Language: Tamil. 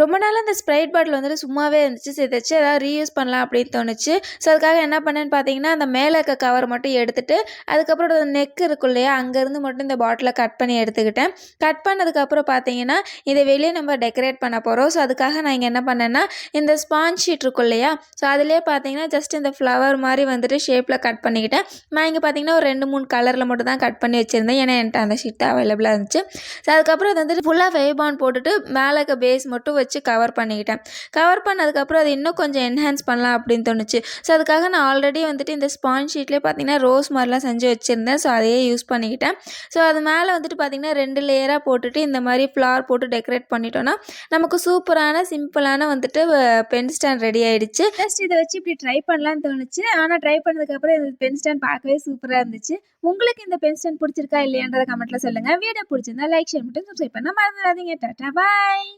ரொம்ப நாளா இந்த ஸ்ப்ரைட் பாட்டில் வந்துட்டு சும்மாவே இருந்துச்சு. சரி இத வச்சு ஏதாவது ரீயூஸ் பண்ணலாம் அப்படின்னு தோணுச்சு. ஸோ அதுக்காக என்ன பண்ணேன்னு பார்த்தீங்கன்னா, அந்த மேல இருக்க கவர் மட்டும் எடுத்துட்டு, அதுக்கப்புறம் அந்த நெக் இருக்கும் இல்லையா, அங்கேருந்து மட்டும் இந்த பாட்டில கட் பண்ணி எடுத்துக்கிட்டேன். கட் பண்ணதுக்கப்புறம் பார்த்தீங்கன்னா, இத வெளிய நம்ம டெக்கரேட் பண்ண போறோம். ஸோ அதுக்காக நான் இங்க என்ன பண்ணேன்னா, இந்த ஸ்பாஞ்ச் ஷீட் இருக்கும் இல்லையா, ஸோ அதிலேயே பார்த்தீங்கன்னா, ஜஸ்ட் இந்த ஃப்ளவர் மாரி வந்துட்டு ஷேப்ல கட் பண்ணிக்கிட்டேன். நான் இங்க பார்த்தீங்கன்னா, ஒரு 2, 3 கலர்ல மட்டும் தான் கட் பண்ணி வச்சிருந்தேன். ஏன்னா என்ட்ட அந்த ஷீட் தான் அவைலபிளா இருந்துச்சு. ஸோ அதுக்கப்புறம் இது வந்துட்டு ஃபுல்லா ஃபெவிபாண்ட் போட்டுட்டு மேல இருக்க பேஸ் மட்டும் வச்சு கவர் பண்ணிக்கிட்டேன். கவர் பண்ணதுக்கப்புறம் அது இன்னும் கொஞ்சம் என்ஹான்ஸ் பண்ணலாம் அப்படின்னு தோணுச்சு. ஸோ அதுக்காக நான் ஆல்ரெடி வந்துட்டு இந்த ஸ்பாஞ்ச் ஷீட்லேயே பார்த்தீங்கன்னா ரோஸ் மாதிரிலாம் செஞ்சு வச்சுருந்தேன். ஸோ அதையே யூஸ் பண்ணிக்கிட்டேன். ஸோ அது மேலே வந்துட்டு பார்த்தீங்கன்னா 2 லேயராக போட்டுட்டு இந்த மாதிரி ஃப்ளார் போட்டு டெக்கரேட் பண்ணிட்டோன்னா நமக்கு சூப்பரான சிம்பிளான வந்துட்டு பென் ஸ்டாண்ட் ரெடி ஆகிடுச்சு. ஜஸ்ட் இதை வச்சு இப்படி ட்ரை பண்ணலான்னு தோணுச்சு. ஆனால் ட்ரை பண்ணதுக்கப்புறம் இந்த பென் ஸ்டாண்ட் பார்க்கவே சூப்பராக இருந்துச்சு. உங்களுக்கு இந்த பென் ஸ்டாண்ட் பிடிச்சிருக்கா இல்லையான்றத கமெண்ட்டில் சொல்லுங்கள். வீடியோ பிடிச்சிருந்தா லைக் ஷேர் மட்டும் சப்ஸ்கிரைப் பண்ண மறந்துடாதீங்க. டாடா பாய்.